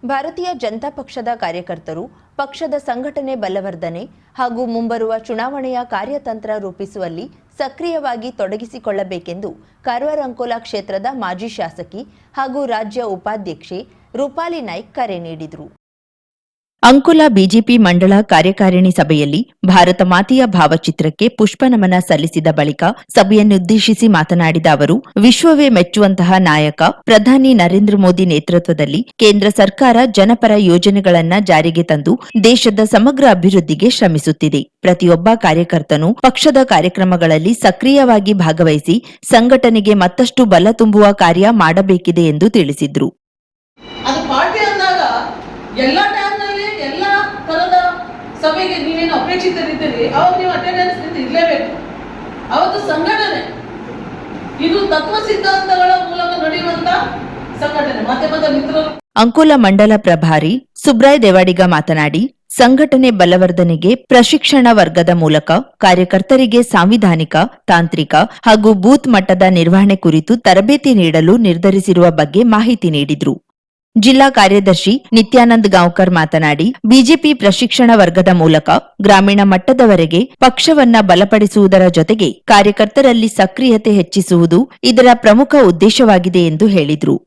ಭಾರತೀಯ ಜನತಾ ಪಕ್ಷದ ಕಾರ್ಯಕರ್ತರು ಪಕ್ಷದ ಸಂಘಟನೆ ಬಲವರ್ಧನೆ ಹಾಗೂ ಮುಂಬರುವ ಚುನಾವಣೆಯ ಕಾರ್ಯತಂತ್ರ ರೂಪಿಸುವಲ್ಲಿ ಸಕ್ರಿಯವಾಗಿ ತೊಡಗಿಸಿಕೊಳ್ಳಬೇಕೆಂದು ಕಾರವಾರ ಅಂಕೋಲಾ ಕ್ಷೇತ್ರದ ಮಾಜಿ ಶಾಸಕಿ ಹಾಗೂ ರಾಜ್ಯ ಉಪಾಧ್ಯಕ್ಷೆ ರೂಪಾಲಿ ನಾಯ್ಕ್ ಕರೆ ನೀಡಿದರು. ಅಂಕೋಲಾ ಬಿಜೆಪಿ ಮಂಡಳ ಕಾರ್ಯಕಾರಿಣಿ ಸಭೆಯಲ್ಲಿ ಭಾರತ ಮಾತೆಯ ಭಾವಚಿತ್ರಕ್ಕೆ ಪುಷ್ಪನಮನ ಸಲ್ಲಿಸಿದ ಬಳಿಕ ಸಭೆಯನ್ನುದ್ದೇಶಿಸಿ ಮಾತನಾಡಿದ ಅವರು, ವಿಶ್ವವೇ ಮೆಚ್ಚುವಂತಹ ನಾಯಕ ಪ್ರಧಾನಿ ನರೇಂದ್ರ ಮೋದಿ ನೇತೃತ್ವದಲ್ಲಿ ಕೇಂದ್ರ ಸರ್ಕಾರ ಜನಪರ ಯೋಜನೆಗಳನ್ನ ಜಾರಿಗೆ ತಂದು ದೇಶದ ಸಮಗ್ರ ಅಭಿವೃದ್ಧಿಗೆ ಶ್ರಮಿಸುತ್ತಿದೆ. ಪ್ರತಿಯೊಬ್ಬ ಕಾರ್ಯಕರ್ತನೂ ಪಕ್ಷದ ಕಾರ್ಯಕ್ರಮಗಳಲ್ಲಿ ಸಕ್ರಿಯವಾಗಿ ಭಾಗವಹಿಸಿ ಸಂಘಟನೆಗೆ ಮತ್ತಷ್ಟು ಬಲ ತುಂಬುವ ಕಾರ್ಯ ಮಾಡಬೇಕಿದೆ ಎಂದು ತಿಳಿಸಿದರು. ಸಭೆಗೆ ನೀವೇನು ಅಪೇಕ್ಷಿತರಿದ್ದೀರಿ ಅವಾಗ ನೀವು ಅಟೆಂಡೆನ್ಸ್ ಇರಲೇಬೇಕು. ಅವತ್ತು ಸಂಘಟನೆ ಇದು ತತ್ವ ಸಿದ್ಧಾಂತಗಳ ಮೂಲಕ ನಡೆಯುವಂತ ಸಂಘಟನೆ. ಮಾಧ್ಯಮದ ಮಿತ್ರರು ಅಂಕೋಲಾ ಮಂಡಲ ಪ್ರಭಾರಿ ಸುಬ್ರಾಯ್ ದೇವಾಡಿಗ ಮಾತನಾಡಿ, ಸಂಘಟನೆ ಬಲವರ್ಧನೆಗೆ ಪ್ರಶಿಕ್ಷಣ ವರ್ಗದ ಮೂಲಕ ಕಾರ್ಯಕರ್ತರಿಗೆ ಸಾಂವಿಧಾನಿಕ, ತಾಂತ್ರಿಕ ಹಾಗೂ ಬೂತ್ ಮಟ್ಟದ ನಿರ್ವಹಣೆ ಕುರಿತು ತರಬೇತಿ ನೀಡಲು ನಿರ್ಧರಿಸಿರುವ ಬಗ್ಗೆ ಮಾಹಿತಿ ನೀಡಿದರು. ಜಿಲ್ಲಾ ಕಾರ್ಯದರ್ಶಿ ನಿತ್ಯಾನಂದ್ ಗಾಂವ್ಕರ್ ಮಾತನಾಡಿ, ಬಿಜೆಪಿ ಪ್ರಶಿಕ್ಷಣ ವರ್ಗದ ಮೂಲಕ ಗ್ರಾಮೀಣ ಮಟ್ಟದವರೆಗೆ ಪಕ್ಷವನ್ನ ಬಲಪಡಿಸುವುದರ ಜೊತೆಗೆ ಕಾರ್ಯಕರ್ತರಲ್ಲಿ ಸಕ್ರಿಯತೆ ಹೆಚ್ಚಿಸುವುದು ಇದರ ಪ್ರಮುಖ ಉದ್ದೇಶವಾಗಿದೆ ಎಂದು ಹೇಳಿದರು.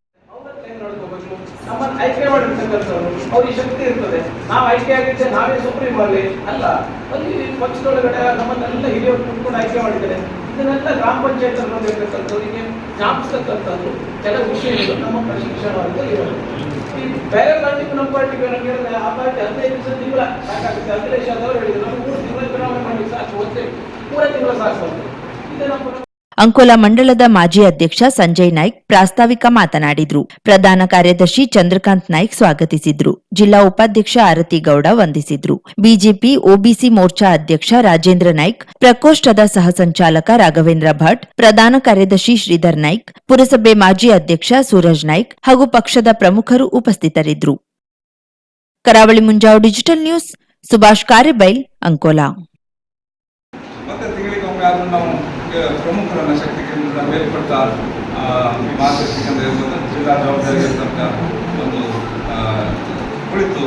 ಇದನ್ನೆಲ್ಲ ಗ್ರಾಮ ಪಂಚಾಯತ್ ಇರ್ತಕ್ಕಂಥವರಿಗೆ ಜ್ಞಾಪಿಸ್ತಕ್ಕಂಥದ್ದು ಕೆಲವು ವಿಷಯಗಳು ನಮ್ಮ ಪ್ರಶಿಕ್ಷಣ ಇರೋದು. ಈ ಬೇರೆ ಪಾರ್ಟಿಗೂ ನಮ್ಮ ಪಾರ್ಟಿಗೂ ಹೇಳಿದ್ರೆ ಆ ಪಾರ್ಟಿ 15 ತಿಂಗಳ ಸಾಕಾಗುತ್ತೆ. ಅಖಿಲೇಶ್ ಯಾದವ್ ಹೇಳಿದ್ರು ನಮ್ಗೆ 3 ತಿಂಗಳ ಚುನಾವಣೆ ಮಾಡಲಿಕ್ಕೆ ಸಾಕು, 3 ತಿಂಗಳ ಸಾಕು. ಇದೇ ನಮ್ಮ ಅಂಕೋಲಾ ಮಂಡಳದ ಮಾಜಿ ಅಧ್ಯಕ್ಷ ಸಂಜಯ್ ನಾಯ್ಕ್ ಪ್ರಾಸ್ತಾವಿಕ ಮಾತನಾಡಿದರು. ಪ್ರಧಾನ ಕಾರ್ಯದರ್ಶಿ ಚಂದ್ರಕಾಂತ್ ನಾಯ್ಕ್ ಸ್ವಾಗತಿಸಿದ್ರು. ಜಿಲ್ಲಾ ಉಪಾಧ್ಯಕ್ಷ ಆರತಿ ಗೌಡ ವಂದಿಸಿದ್ರು. ಬಿಜೆಪಿ ಒಬಿಸಿ ಮೋರ್ಚಾ ಅಧ್ಯಕ್ಷ ರಾಜೇಂದ್ರ ನಾಯ್ಕ್, ಪ್ರಕೋಷ್ಠದ ಸಹ ಸಂಚಾಲಕ ರಾಘವೇಂದ್ರ ಭಟ್, ಪ್ರಧಾನ ಕಾರ್ಯದರ್ಶಿ ಶ್ರೀಧರ್ ನಾಯ್ಕ್, ಪುರಸಭೆ ಮಾಜಿ ಅಧ್ಯಕ್ಷ ಸೂರಜ್ ನಾಯ್ಕ್ ಹಾಗೂ ಪಕ್ಷದ ಪ್ರಮುಖರು ಉಪಸ್ಥಿತರಿದ್ದರು. ಕರಾವಳಿ ಮುಂಜಾವು ಡಿಜಿಟಲ್ ನ್ಯೂಸ್, ಸುಭಾಷ್ ಕಾರೆಬೈಲ್, ಅಂಕೋಲಾ. ಪ್ರಮುಖರನ್ನ ಶಕ್ತಿ ಕೇಂದ್ರದ ಮೇಲ್ಪಟ್ಟ ಮಾತೃ ಕೇಂದ್ರ ಜಿಲ್ಲಾ ಜವಾಬ್ದಾರಿರ್ತಕ್ಕ ಒಂದು ಕುಳಿತು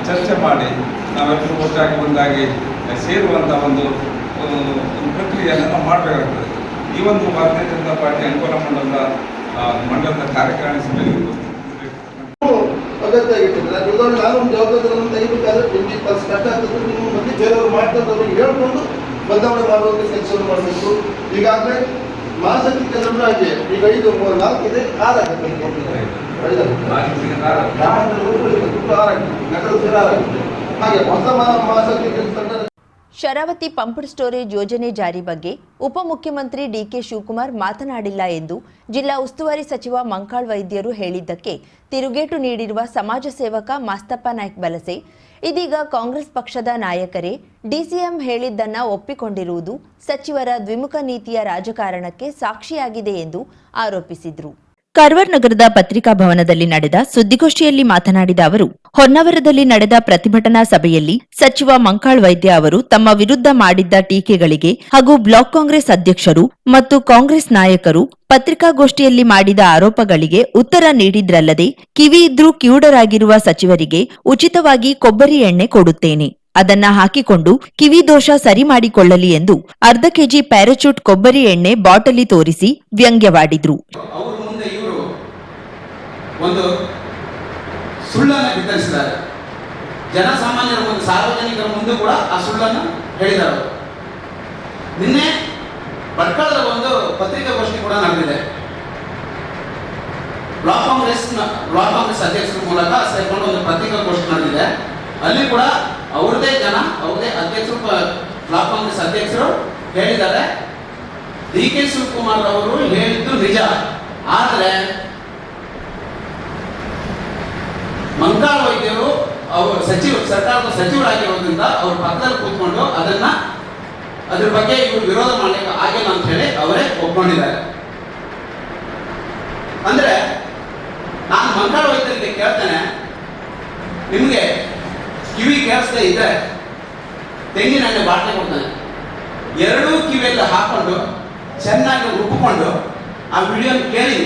ಚರ್ಚೆ ಮಾಡಿ ನಾವೆಲ್ಲರೂ ಒಟ್ಟಾಗಿ ಒಂದಾಗಿ ಸೇರುವಂಥ ಒಂದು ಪ್ರಕ್ರಿಯೆಯನ್ನು ನಾವು ಮಾಡಬೇಕಾಗ್ತದೆ. ಈ ಒಂದು ಭಾರತೀಯ ಜನತಾ ಪಾರ್ಟಿ ಅಂಕೋಲಾ ಮಂಡಲದ ಕಾರ್ಯಕಾರಿಣಿ ಸಭೆಯಲ್ಲಿ ಅಗತ್ಯ ಆಗಿರ್ತದೆ. ನಾನು ಜವಾಬ್ದಾರಿಯನ್ನು ತೆಗಿಬೇಕಾದ್ರೆ ಕಷ್ಟ ಆಗ್ತದೆ. ನಿಮ್ಮ ಮಂದಿ ಬೇರೆಯವರು ಮಾಡ್ತಾರೆ ಹೇಳ್ಕೊಂಡು ಬದಲಾವಣೆ ಮಾಡುವಂಥ ಕೆಲಸವನ್ನು ಮಾಡಬೇಕು. ಈಗಾಗಲೇ ಮಹಾಶಕ್ತಿ ಕೇಂದ್ರ ಆಗಿ ಈಗ 4 ಇದೆ, 6 ಆಗುತ್ತೆ. ಹಾಗೆ ಹೊಸ ಮಹಾಶಕ್ತಿ ಕೇಂದ್ರ ಶರಾವತಿ ಪಂಪ್ಡ್ ಸ್ಟೋರೇಜ್ ಯೋಜನೆ ಜಾರಿ ಬಗ್ಗೆ ಉಪಮುಖ್ಯಮಂತ್ರಿ ಡಿಕೆ ಶಿವಕುಮಾರ್ ಮಾತನಾಡಿಲ್ಲ ಎಂದು ಜಿಲ್ಲಾ ಉಸ್ತುವಾರಿ ಸಚಿವ ಮಂಕಾಳ್ ವೈದ್ಯರು ಹೇಳಿದ್ದಕ್ಕೆ ತಿರುಗೇಟು ನೀಡಿರುವ ಸಮಾಜ ಸೇವಕ ಮಾಸ್ತಪ್ಪ ನಾಯ್ಕ್ ಬಲಸೆ, ಇದೀಗ ಕಾಂಗ್ರೆಸ್ ಪಕ್ಷದ ನಾಯಕರೇ ಡಿಸಿಎಂ ಹೇಳಿದ್ದನ್ನ ಒಪ್ಪಿಕೊಂಡಿರುವುದು ಸಚಿವರ ದ್ವಿಮುಖ ನೀತಿಯ ರಾಜಕಾರಣಕ್ಕೆ ಸಾಕ್ಷಿಯಾಗಿದೆ ಎಂದು ಆರೋಪಿಸಿದರು. ಕಾರವಾರ ನಗರದ ಪತ್ರಿಕಾ ಭವನದಲ್ಲಿ ನಡೆದ ಸುದ್ದಿಗೋಷ್ಠಿಯಲ್ಲಿ ಮಾತನಾಡಿದ ಅವರು, ಹೊನ್ನಾವರದಲ್ಲಿ ನಡೆದ ಪ್ರತಿಭಟನಾ ಸಭೆಯಲ್ಲಿ ಸಚಿವ ಮಂಕಾಳ್ ವೈದ್ಯ ಅವರು ತಮ್ಮ ವಿರುದ್ಧ ಮಾಡಿದ್ದ ಟೀಕೆಗಳಿಗೆ ಹಾಗೂ ಬ್ಲಾಕ್ ಕಾಂಗ್ರೆಸ್ ಅಧ್ಯಕ್ಷರು ಮತ್ತು ಕಾಂಗ್ರೆಸ್ ನಾಯಕರು ಪತ್ರಿಕಾಗೋಷ್ಠಿಯಲ್ಲಿ ಮಾಡಿದ ಆರೋಪಗಳಿಗೆ ಉತ್ತರ ನೀಡಿದ್ರಲ್ಲದೆ, ಕಿವಿ ಇದ್ರೂ ಕಿವುಡರಾಗಿರುವ ಸಚಿವರಿಗೆ ಉಚಿತವಾಗಿ ಕೊಬ್ಬರಿ ಎಣ್ಣೆ ಕೊಡುತ್ತೇನೆ, ಅದನ್ನ ಹಾಕಿಕೊಂಡು ಕಿವಿ ದೋಷ ಸರಿ ಮಾಡಿಕೊಳ್ಳಲಿ ಎಂದು ಅರ್ಧ ಕೆಜಿ ಪ್ಯಾರಾಚೂಟ್ ಕೊಬ್ಬರಿ ಎಣ್ಣೆ ಬಾಟಲಿ ತೋರಿಸಿ ವ್ಯಂಗ್ಯವಾಡಿದ್ರು. ಒಂದು ಸುಳ್ಳನ್ನು ಬಿತ್ತರಿಸಿದ್ದಾರೆ. ಜನಸಾಮಾನ್ಯರ ಒಂದು ಸಾರ್ವಜನಿಕರ ಮುಂದೆ ಕೂಡ ಆ ಸುಳ್ಳನ್ನು ಹೇಳಿದರು. ನಿನ್ನೆ ಭಟ್ಕಳದ ಒಂದು ಪತ್ರಿಕಾಗೋಷ್ಠಿ ಕೂಡ ನಡೆದಿದೆ. ಬ್ಲಾಕ್ ಕಾಂಗ್ರೆಸ್ ಅಧ್ಯಕ್ಷರ ಮೂಲಕ ಸೇರ್ಕೊಂಡು ಒಂದು ಪತ್ರಿಕಾಗೋಷ್ಠಿ ನಡೆದಿದೆ. ಅಲ್ಲಿ ಕೂಡ ಅವ್ರದೇ ಅಧ್ಯಕ್ಷರು, ಬ್ಲಾಕ್ ಕಾಂಗ್ರೆಸ್ ಅಧ್ಯಕ್ಷರು ಹೇಳಿದ್ದಾರೆ, ಡಿಕೆ ಶಿವಕುಮಾರ್ ಅವರು ಹೇಳಿದ್ದು ನಿಜ, ಆದರೆ ಮಂಕಾಳ್ ವೈದ್ಯರು ಅವರು ಸರ್ಕಾರದ ಸಚಿವರಾಗಿರೋದ್ರಿಂದ ಅವ್ರ ಪಕ್ಕದಲ್ಲಿ ಕೂತ್ಕೊಂಡು ಅದ್ರ ಬಗ್ಗೆ ಇವರು ವಿರೋಧ ಮಾಡಲಿಕ್ಕೆ ಆಗಿಲ್ಲ ಅಂತ ಹೇಳಿ ಅವರೇ ಒಪ್ಕೊಂಡಿದ್ದಾರೆ. ಅಂದ್ರೆ ನಾನು ಮಂಕಾಳ್ ವೈದ್ಯರಿಗೆ ಕೇಳ್ತೇನೆ, ನಿಮಗೆ ಕಿವಿ ಕೇಳಿಸದೇ ಇದ್ರೆ ತೆಂಗಿನ ಎಣ್ಣೆ ಬಾಟಲಿ ಕೊಡ್ತಾನೆ, 2 ಕಿವಿಯಲ್ಲಿ ಹಾಕೊಂಡು ಚೆನ್ನಾಗಿ ರುಬ್ಬಿಕೊಂಡು ಆ ವಿಡಿಯೋ ಕೇಳಿ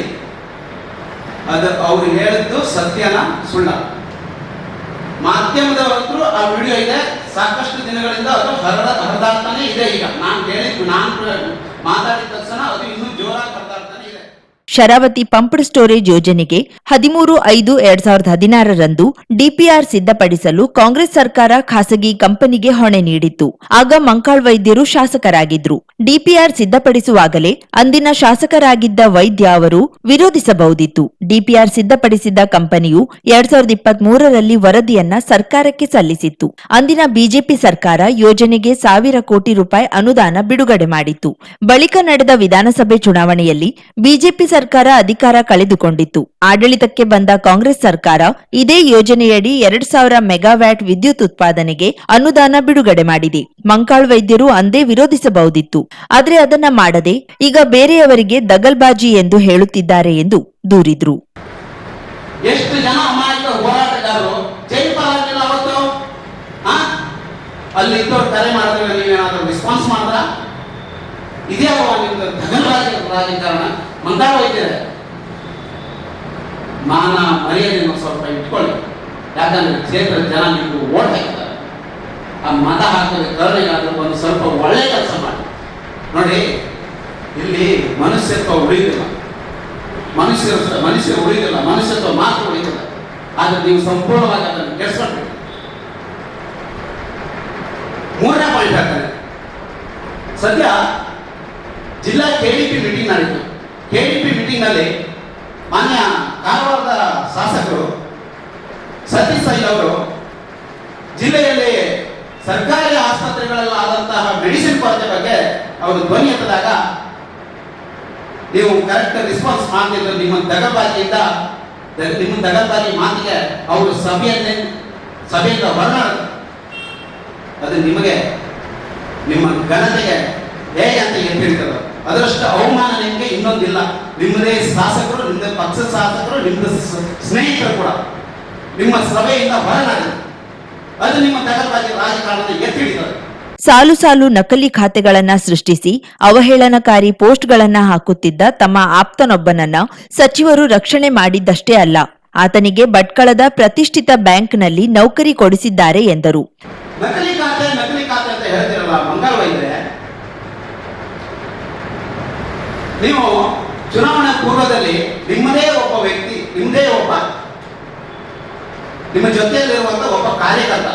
ಅದು ಅವ್ರು ಹೇಳಿದ್ದು ಸತ್ಯನ ಸುಳ್ಳ. ಮಾಧ್ಯಮದವರು ಆ ವಿಡಿಯೋ ಇದೆ, ಸಾಕಷ್ಟು ದಿನಗಳಿಂದ ಅದು ಹರಿದಾಡ್ತಾನೆ ಇದೆ. ಈಗ ನಾನು ಮಾತಾಡಿದ ತಕ್ಷಣ ಅದು ಇನ್ನೂ ಜೋರಾಗಿ ಹರಿದಾಡ್ತಾನೆ ಇದೆ. ಶರಾವತಿ ಪಂಪ್ಡ್ ಸ್ಟೋರೇಜ್ ಯೋಜನೆಗೆ 13/5/2016 ಡಿಪಿಆರ್ ಸಿದ್ಧಪಡಿಸಲು ಕಾಂಗ್ರೆಸ್ ಸರ್ಕಾರ ಖಾಸಗಿ ಕಂಪನಿಗೆ ಹೊಣೆ ನೀಡಿತ್ತು. ಆಗ ಮಂಕಾಳ್ ವೈದ್ಯರು ಶಾಸಕರಾಗಿದ್ರು. ಡಿಪಿಆರ್ ಸಿದ್ಧಪಡಿಸುವಾಗಲೇ ಅಂದಿನ ಶಾಸಕರಾಗಿದ್ದ ವೈದ್ಯ ಅವರು ವಿರೋಧಿಸಬಹುದಿತ್ತು. ಡಿಪಿಆರ್ ಸಿದ್ಧಪಡಿಸಿದ್ದ ಕಂಪನಿಯು 2023ರಲ್ಲಿ ವರದಿಯನ್ನ ಸರ್ಕಾರಕ್ಕೆ ಸಲ್ಲಿಸಿತ್ತು. ಅಂದಿನ ಬಿಜೆಪಿ ಸರ್ಕಾರ ಯೋಜನೆಗೆ 1,000 ಕೋಟಿ ರೂಪಾಯಿ ಅನುದಾನ ಬಿಡುಗಡೆ ಮಾಡಿತ್ತು. ಬಳಿಕ ನಡೆದ ವಿಧಾನಸಭೆ ಚುನಾವಣೆಯಲ್ಲಿ ಬಿಜೆಪಿ ಸರ್ಕಾರ ಅಧಿಕಾರ ಕಳೆದುಕೊಂಡಿತ್ತು. ಆಡಳಿತಕ್ಕೆ ಬಂದ ಕಾಂಗ್ರೆಸ್ ಸರ್ಕಾರ ಇದೇ ಯೋಜನೆಯಡಿ 2,000 ಮೆಗಾವ್ಯಾಟ್ ವಿದ್ಯುತ್ ಉತ್ಪಾದನೆಗೆ ಅನುದಾನ ಬಿಡುಗಡೆ ಮಾಡಿದೆ. ಮಂಕಾಳ್ ವೈದ್ಯರು ಅಂದೇ ವಿರೋಧಿಸಬಹುದಿತ್ತು. ಆದರೆ ಅದನ್ನ ಮಾಡದೆ ಈಗ ಬೇರೆಯವರಿಗೆ ದಗಲ್ಬಾಜಿ ಎಂದು ಹೇಳುತ್ತಿದ್ದಾರೆ ಎಂದು ದೂರಿದ್ರು. ಎಷ್ಟು ಜನ ಅಮಾಯಕ ಹೋರಾಟಗಾರರು ಜೈಲು ಪಾಲಾಗಿಲ್ಲ ಅವತ್ತು? ಅಲ್ಲಿ ಇದ್ದವ್ರು ಕರೆ ಮಾಡಿದ್ರೆ ನೀವೇನಾದ್ರೂ ರೆಸ್ಪಾನ್ಸ್ ಮಾಡಿದ್ರ? ಇದೇ ನಿಮ್ದು ರಾಜಕಾರಣ. ಮಂಕಾಳ್ ವೈದ್ಯರೇ, ಮಾನ ಮರ್ಯಾದೆ ಸ್ವಲ್ಪ ಇಟ್ಕೊಳ್ಳಿ. ಯಾಕಂದ್ರೆ ಕ್ಷೇತ್ರದ ಜನ ನಿಮ್ಗೆ ಓಟ್ ಹಾಕ್ತಾರೆ. ಆ ಮತ ಹಾಕಿದ ಕರುಣೆಗಾದ್ರೂ ಒಂದು ಸ್ವಲ್ಪ ಒಳ್ಳೆ ಕೆಲಸ ಮಾಡಿ. ನೋಡಿ, ಇಲ್ಲಿ ಮನುಷ್ಯತ್ವ ಉಳಿದಿಲ್ಲ, ಮನುಷ್ಯರು ಉಳಿದಿಲ್ಲ, ಮನುಷ್ಯತ್ವ ಮಾತ್ರ ಉಳಿದಿಲ್ಲ. ಆದ್ರೆ ನೀವು ಸಂಪೂರ್ಣವಾಗಿ ಅದನ್ನು ಕೆಡಿಸ್ಕೊಳ್ಬೇಕು. 3ನೇ ಪಾಯಿಂಟ್ ಹಾಕ್ತಾರೆ. ಸದ್ಯ ಜಿಲ್ಲಾ ಕೆಡಿಪಿ ಮೀಟಿಂಗ್ ನಡೆಯಿತು. ಕೆಡಿಪಿ ಮೀಟಿಂಗ್ ನಲ್ಲಿ ಮಾನ್ಯ ಕಾರವಾರದ ಶಾಸಕರು ಸತೀಶ್ ಸೈಲ್ ಅವರು ಜಿಲ್ಲೆಯಲ್ಲಿ ಸರ್ಕಾರಿ ಆಸ್ಪತ್ರೆಗಳಲ್ಲಾದಂತಹ ಮೆಡಿಸಿನ್ ಕೊರತೆ ಬಗ್ಗೆ ಅವರು ಧ್ವನಿ ಎತ್ತದಾಗ ನೀವು ಕರೆಕ್ಟ್ ರೆಸ್ಪಾನ್ಸ್ ಮಾಡ್ತಿದ್ರು. ನಿಮ್ಮ ದಗಲ್ಬಾಜಿ ಮಾತಿಗೆ ಅವರು ಸಭೆಯಿಂದ ಹೊರನಾಡಿದ್ರು. ಅದು ನಿಮಗೆ, ನಿಮ್ಮ ಘನತೆಗೆ ಹೇಗೆ ಅಂತ ಹೇಳ್ತಿರ್ತಾರೆ. ಅದರಷ್ಟು ಅವಮಾನ ನಿಮಗೆ ಇನ್ನೊಂದಿಲ್ಲ. ನಿಮ್ಮದೇ ಶಾಸಕರು, ನಿಮ್ಮದೇ ಪಕ್ಷದ ಶಾಸಕರು, ನಿಮ್ಮದ ಸ್ನೇಹಿತರು ಕೂಡ ನಿಮ್ಮ ಸಭೆಯಿಂದ ಹೊರನಾಡಿದ್ರು. ಅದು ನಿಮ್ಮ ದಗಲ್ಬಾಜಿ ರಾಜಕಾರಣದ ಎತ್ತಿ ಹಿಡಿತಾರೆ. ಸಾಲು ಸಾಲು ನಕಲಿ ಖಾತೆಗಳನ್ನ ಸೃಷ್ಟಿಸಿ ಅವಹೇಳನಕಾರಿ ಪೋಸ್ಟ್ಗಳನ್ನ ಹಾಕುತ್ತಿದ್ದ ತಮ್ಮ ಆಪ್ತನೊಬ್ಬನನ್ನ ಸಚಿವರು ರಕ್ಷಣೆ ಮಾಡಿದ್ದಷ್ಟೇ ಅಲ್ಲ, ಆತನಿಗೆ ಭಟ್ಕಳದ ಪ್ರತಿಷ್ಠಿತ ಬ್ಯಾಂಕ್ನಲ್ಲಿ ನೌಕರಿ ಕೊಡಿಸಿದ್ದಾರೆ ಎಂದರು. ನಕಲಿ ಖಾತೆ ಅಂತ ಹೇಳ್ತಿರಲ್ಲ ಮಂಕಾಳ್ ವೈದ್ಯರೇ, ನೀವು ಚುನಾವಣಾ ಪೂರ್ವದಲ್ಲಿ ನಿಮ್ಮದೇ ಒಬ್ಬ ವ್ಯಕ್ತಿ, ನಿಮ್ಮ ಜೊತೆಯಲ್ಲಿರುವಂತಹ ಒಬ್ಬ ಕಾರ್ಯಕರ್ತ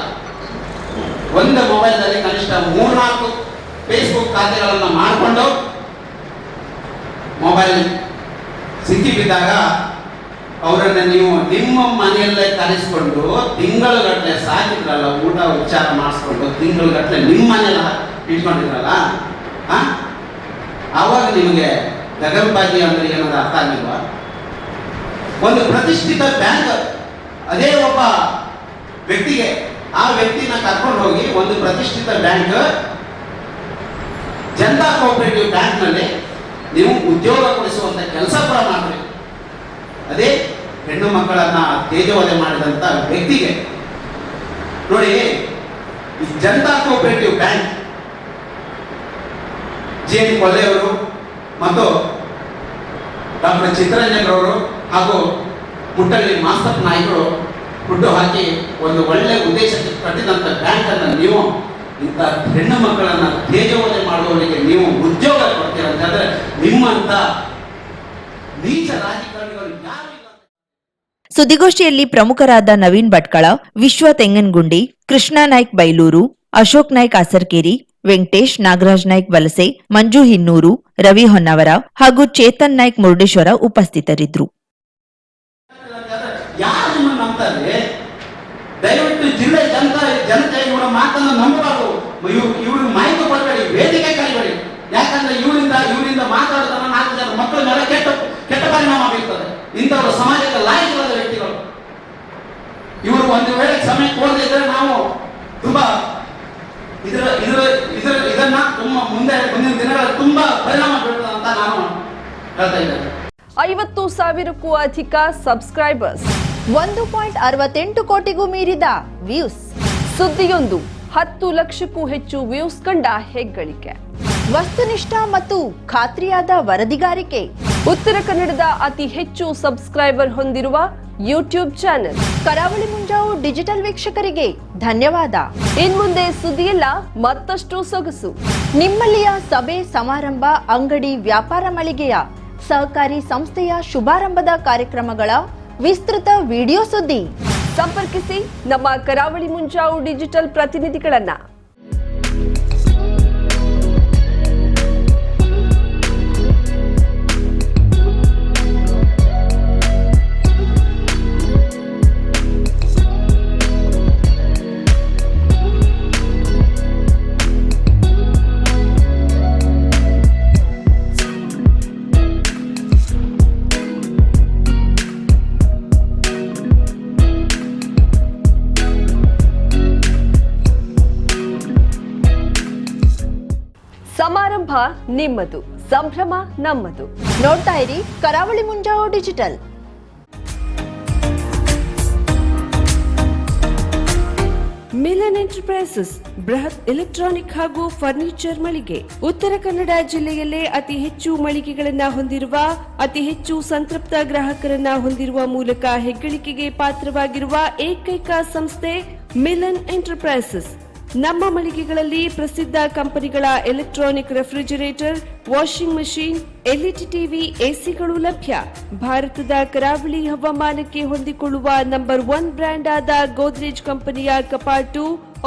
ಒಂದು ಮೊಬೈಲ್ನಲ್ಲಿ ಕನಿಷ್ಠ 3-4 ಫೇಸ್ಬುಕ್ ಖಾತೆಗಳನ್ನು ಮಾಡಿಕೊಂಡು ಮೊಬೈಲ್ ಸಿಕ್ಕಿ ಬಿದ್ದಾಗ ಅವರನ್ನ ನೀವು ನಿಮ್ಮ ಮನೆಯಲ್ಲೇ ಕರೆಸಿಕೊಂಡು ತಿಂಗಳುಗಟ್ಟಲೆ ಸಾಕಿದ್ರಲ್ಲ, ಊಟ ಉಪಚಾರ ಮಾಡಿಸ್ಕೊಂಡು ತಿಂಗಳುಗಟ್ಟಲೆ ನಿಮ್ಮ ಮನೆಯಲ್ಲ ಇಟ್ಕೊಂಡಿದ್ರಲ್ಲ, ಆವಾಗ ನಿಮಗೆ ದಗಲ್ಬಾಜಿ ಅಂದ್ರೆ ಏನಾದ್ರು ಅರ್ಥ ಆಗಿಲ್ವಾ? ಒಂದು ಪ್ರತಿಷ್ಠಿತ ಬ್ಯಾಂಕ್ ಅದೇ ಒಬ್ಬ ವ್ಯಕ್ತಿಗೆ, ಆ ವ್ಯಕ್ತಿನ ಕರ್ಕೊಂಡು ಹೋಗಿ ಒಂದು ಪ್ರತಿಷ್ಠಿತ ಬ್ಯಾಂಕ್, ಜನತಾ ಕೋಆಪರೇಟಿವ್ ಬ್ಯಾಂಕ್ ನಲ್ಲಿ ನೀವು ಉದ್ಯೋಗ ಕೊಡಿಸುವಂತ ಕೆಲಸ ಕೂಡ ಮಾಡಬೇಕು. ಅದೇ ಹೆಣ್ಣು ಮಕ್ಕಳನ್ನ ತೇಜೋವಧೆ ಮಾಡಿದಂತ ವ್ಯಕ್ತಿಗೆ ನೋಡಿ, ಈ ಜನತಾ ಕೋಆಪರೇಟಿವ್ ಬ್ಯಾಂಕ್ ಜಿ.ಎನ್. ಕೊಲ್ಲೆಯವರು ಮತ್ತು ಡಾಕ್ಟರ್ ಚಿತ್ತರಂಜನ್ ಅವರು ಹಾಗೂ ಮುಟ್ಟಳ್ಳಿ ಮಾಸ್ತಪ್ಪ ನಾಯ್ಕರು ಹುಟ್ಟು ಹಾಕಿ ಒಂದು ಒಳ್ಳೆ ಉದ್ದೇಶಕ್ಕೆ ಕಟ್ಟಿದಂತ ಬ್ಯಾಂಕ್ ಅನ್ನು ನೀವು ಇಂಥ ಹೆಣ್ಣು ಮಕ್ಕಳನ್ನ ತೇಜೋವಧೆ ಮಾಡುವವರಿಗೆ ನೀವು ಉದ್ಯೋಗ ಕೊಡ್ತೀರಂತಂದ್ರೆ ನಿಮ್ಮಂತ ನೀಚ ರಾಜಕಾರಣಿಗಳು ಯಾರು ಇಲ್ಲ. ಸುದ್ದಿಗೋಷ್ಠಿಯಲ್ಲಿ ಪ್ರಮುಖರಾದ ನವೀನ್ ಭಟ್ಕಳ, ವಿಶ್ವ ತೆಂಗನಗುಂಡಿ, ಕೃಷ್ಣ ನಾಯ್ಕ್ ಬೈಲೂರು, ಅಶೋಕ್ ನಾಯ್ಕ್ ಆಸರ್ಕೇರಿ, ವೆಂಕಟೇಶ್, ನಾಗರಾಜ್ ನಾಯ್ಕ್ ವಲಸೆ, ಮಂಜು ಹಿನ್ನೂರು, ರವಿ ಹೊನ್ನವರ ಹಾಗೂ ಚೇತನ್ ನಾಯ್ಕ್ ಮುರುಡೇಶ್ವರ ಉಪಸ್ಥಿತರಿದ್ದರು. ದಯವಿಟ್ಟು ಜಿಲ್ಲೆ ಜನತೆ ಇವರ ಮಾತನ್ನು ನಂಬಬಾರದು. ಇವ್ರಿಗೆ ಮಾಹಿತಿ ಕೊಡಬೇಡಿ, ವೇದಿಕೆ ಕಲಿಬೇಡಿ. ಯಾಕಂದ್ರೆ ಇವರಿಂದ ಮಾತಾಡೋದನ್ನ 4 ಜನ ಮಕ್ಕಳ ಮೇಲೆ ಕೆಟ್ಟ ಪರಿಣಾಮ ಬೀರ್ತದೆ. ಇಂಥವರು ಸಮಾಜಕ್ಕೆ ಲಾಯಕವಾದ ವ್ಯಕ್ತಿಗಳು. ಇವರು ಒಂದು ವೇಳೆ ಸಮಯ ಕೋರದಿದ್ರೆ ನಾವು ತುಂಬಾ ಇದನ್ನ ಮುಂದಿನ ದಿನಗಳಲ್ಲಿ ತುಂಬಾ ಪರಿಣಾಮ ಬೀಳ್ತದೆ ಅಂತ ನಾನು ಹೇಳ್ತಾ ಇದ್ದೇನೆ. 50,000ಕ್ಕೂ ಅಧಿಕ ಸಬ್ಸ್ಕ್ರೈಬರ್ಸ್, 1.68 ಕೋಟಿಗೂ ಮೀರಿದ ವ್ಯೂಸ್, ಸುದ್ದಿಯೊಂದು 10 ಲಕ್ಷಕ್ಕೂ ಹೆಚ್ಚು ವ್ಯೂಸ್ ಕಂಡ ಹೆಗ್ಗಳಿಕೆ. ವಸ್ತುನಿಷ್ಠ ಮತ್ತು ಖಾತ್ರಿಯಾದ ವರದಿಗಾರಿಕೆ. ಉತ್ತರ ಕನ್ನಡದ ಅತಿ ಹೆಚ್ಚು ಸಬ್ಸ್ಕ್ರೈಬರ್ ಹೊಂದಿರುವ ಯೂಟ್ಯೂಬ್ ಚಾನೆಲ್ ಕರಾವಳಿ ಮುಂಜಾವು ಡಿಜಿಟಲ್ ವೀಕ್ಷಕರಿಗೆ ಧನ್ಯವಾದ. ಇನ್ಮುಂದೆ ಸುದ್ದಿಯಲ್ಲ ಮತ್ತಷ್ಟು ಸೊಗಸು. ನಿಮ್ಮಲ್ಲಿಯ ಸಭೆ ಸಮಾರಂಭ, ಅಂಗಡಿ, ವ್ಯಾಪಾರ ಮಳಿಗೆಯ ಸಹಕಾರಿ ಸಂಸ್ಥೆಯ ಶುಭಾರಂಭದ ಕಾರ್ಯಕ್ರಮಗಳ ವಿಸ್ತೃತ ವಿಡಿಯೋ ಸುದ್ದಿ. ಸಂಪರ್ಕಿಸಿ ನಮ್ಮ ಕರಾವಳಿ ಮುಂಜಾವು ಡಿಜಿಟಲ್ ಪ್ರತಿನಿಧಿಗಳನ್ನ. ಸಮಾರಂಭ ನಿಮ್ಮದು, ಸಂಭ್ರಮ ನಮ್ಮದು. ನೋಡ್ತಾ ಇರಿ ಕರಾವಳಿ ಮುಂಜಾವು ಡಿಜಿಟಲ್. ಮಿಲನ್ ಎಂಟರ್ಪ್ರೈಸಸ್ ಬೃಹತ್ ಎಲೆಕ್ಟ್ರಾನಿಕ್ ಹಾಗೂ ಫರ್ನಿಚರ್ ಮಳಿಗೆ. ಉತ್ತರ ಕನ್ನಡ ಜಿಲ್ಲೆಯಲ್ಲೇ ಅತಿ ಹೆಚ್ಚು ಮಳಿಗೆಗಳನ್ನ ಹೊಂದಿರುವ, ಅತಿ ಹೆಚ್ಚು ಸಂತೃಪ್ತ ಗ್ರಾಹಕರನ್ನ ಹೊಂದಿರುವ ಮೂಲಕ ಹೆಗ್ಗಳಿಕೆಗೆ ಪಾತ್ರವಾಗಿರುವ ಏಕೈಕ ಸಂಸ್ಥೆ ಮಿಲನ್ ಎಂಟರ್ಪ್ರೈಸಸ್. ನಮ್ಮ ಮಳಿಗೆಗಳಲ್ಲಿ ಪ್ರಸಿದ್ಧ ಕಂಪನಿಗಳ electronic refrigerator, washing machine, LED TV, ಎಸಿಗಳು ಲಭ್ಯ. ಭಾರತದ ಕರಾವಳಿ ಹವಾಮಾನಕ್ಕೆ ಹೊಂದಿಕೊಳ್ಳುವ ನಂಬರ್ 1 ಬ್ರ್ಯಾಂಡ್ ಆದ ಗೋದ್ರೇಜ್ ಕಂಪನಿಯ ಕಪಾಟು,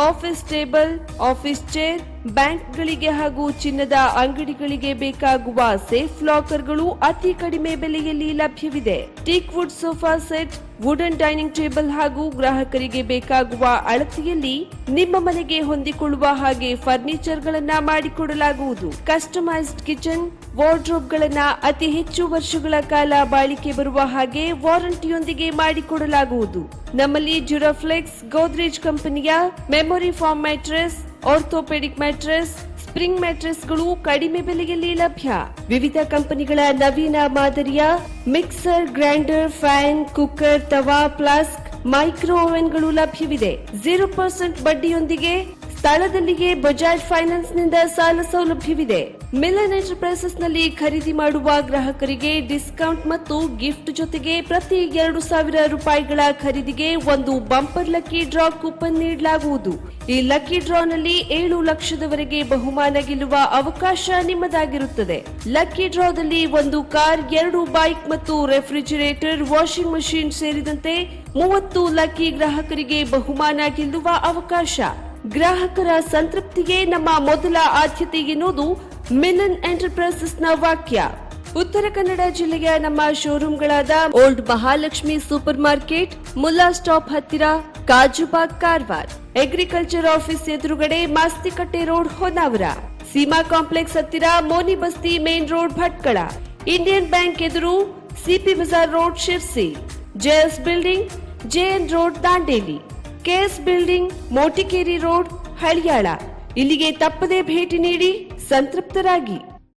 ಆಫೀಸ್ ಟೇಬಲ್, ಆಫೀಸ್ ಚೇರ್, ಬ್ಯಾಂಕ್ಗಳಿಗೆ ಹಾಗೂ ಚಿನ್ನದ ಅಂಗಡಿಗಳಿಗೆ ಬೇಕಾಗುವ ಸೇಫ್ ಲಾಕರ್ಗಳು ಅತಿ ಕಡಿಮೆ ಬೆಲೆಯಲ್ಲಿ ಲಭ್ಯವಿದೆ. Teak wood sofa set, wooden dining table ಹಾಗೂ ಗ್ರಾಹಕರಿಗೆ ಬೇಕಾಗುವ ಅಳತೆಯಲ್ಲಿ ನಿಮ್ಮ ಮನೆಗೆ ಹೊಂದಿಕೊಳ್ಳುವ ಹಾಗೆ ಫರ್ನಿಚರ್ ಗಳನ್ನ ಮಾಡಿಕೊಡಲಾಗುವುದು. ಕಸ್ಟಮೈಸ್ಡ್ ಕಿಚನ್, ವಾರ್ಡ್ರೋಬ್ ಗಳನ್ನ ಅತಿ ಹೆಚ್ಚು ವರ್ಷಗಳ ಕಾಲ ಬಾಳಿಕೆ ಬರುವ ಹಾಗೆ ವಾರಂಟಿಯೊಂದಿಗೆ ಮಾಡಿಕೊಡಲಾಗುವುದು. ನಮ್ಮಲ್ಲಿ ಡ್ಯೂರಾಫ್ಲೆಕ್ಸ್, ಗೋದ್ರೇಜ್ ಕಂಪನಿಯ memory foam mattress, orthopaedic mattress, spring ಮ್ಯಾಟ್ರೆಸ್ಗಳು ಕಡಿಮೆ ಬೆಲೆಯಲ್ಲಿ ಲಭ್ಯ. ವಿವಿಧ ಕಂಪನಿಗಳ ನವೀನ ಮಾದರಿಯ mixer, grinder, fan, cooker, tawa, flask, micro ಓವೆನ್ಗಳು ಲಭ್ಯವಿದೆ. 0% ಬಡ್ಡಿಯೊಂದಿಗೆ ಸ್ಥಳದಲ್ಲಿಯೇ ಬಜಾಜ್ ಫೈನಾನ್ಸ್ ನಿಂದ ಸಾಲ ಸೌಲಭ್ಯವಿದೆ. ಮಿಲನ್ ಎಂಟರ್ಪ್ರೈಸಸ್ ನಲ್ಲಿ ಖರೀದಿ ಮಾಡುವ ಗ್ರಾಹಕರಿಗೆ ಡಿಸ್ಕೌಂಟ್ ಮತ್ತು ಗಿಫ್ಟ್ ಜೊತೆಗೆ ಪ್ರತಿ 2,000 ರೂಪಾಯಿಗಳ ಖರೀದಿಗೆ ಒಂದು ಬಂಪರ್ ಲಕ್ಕಿ ಡ್ರಾ ಕೂಪನ್ ನೀಡಲಾಗುವುದು. ಈ ಲಕ್ಕಿ ಡ್ರಾ ನಲ್ಲಿ 7 ಲಕ್ಷದವರೆಗೆ ಬಹುಮಾನ ಗೆಲ್ಲುವ ಅವಕಾಶ ನಿಮ್ಮದಾಗಿರುತ್ತದೆ. ಲಕ್ಕಿ ಡ್ರಾದಲ್ಲಿ 1 ಕಾರ್, 2 ಬೈಕ್ ಮತ್ತು ರೆಫ್ರಿಜರೇಟರ್, ವಾಷಿಂಗ್ ಮಷೀನ್ ಸೇರಿದಂತೆ 30 ಲಕ್ಕಿ ಗ್ರಾಹಕರಿಗೆ ಬಹುಮಾನ ಗೆಲ್ಲುವ ಅವಕಾಶ. ಗ್ರಾಹಕರ ಸಂತೃಪ್ತಿಗೆ ನಮ್ಮ ಮೊದಲ ಆದ್ಯತೆ ಎನ್ನುವುದು ಮಿಲನ್ ಎಂಟರ್ಪ್ರೈಸಸ್ ನ ವಾಕ್ಯ. ಉತ್ತರ ಕನ್ನಡ ಜಿಲ್ಲೆಯ ನಮ್ಮ ಶೋರೂಮ್ಗಳಾದ old Mahalakshmi super market, Mulla stop ಹತ್ತಿರ, ಕಾಜುಬಾಗ್, ಕಾರವಾರ, ಅಗ್ರಿಕಲ್ಚರ್ ಆಫೀಸ್ ಎದುರುಗಡೆ, ಮಾಸ್ತಿಕಟ್ಟೆ ರೋಡ್, ಹೊನ್ನಾವರ, ಸೀಮಾ ಕಾಂಪ್ಲೆಕ್ಸ್ ಹತ್ತಿರ, ಮೋನಿ ಬಸ್ತಿ ಮೇನ್ ರೋಡ್, ಭಟ್ಕಳ, ಇಂಡಿಯನ್ ಬ್ಯಾಂಕ್ ಎದುರು, CP Bazar road, Sirsi, JS building, JN road, Dandeli, KS building, Motikeri road, Haliyal. ಇಲ್ಲಿಗೆ ತಪ್ಪದೇ ಭೇಟಿ ನೀಡಿ ಸಂತೃಪ್ತರಾಗಿ.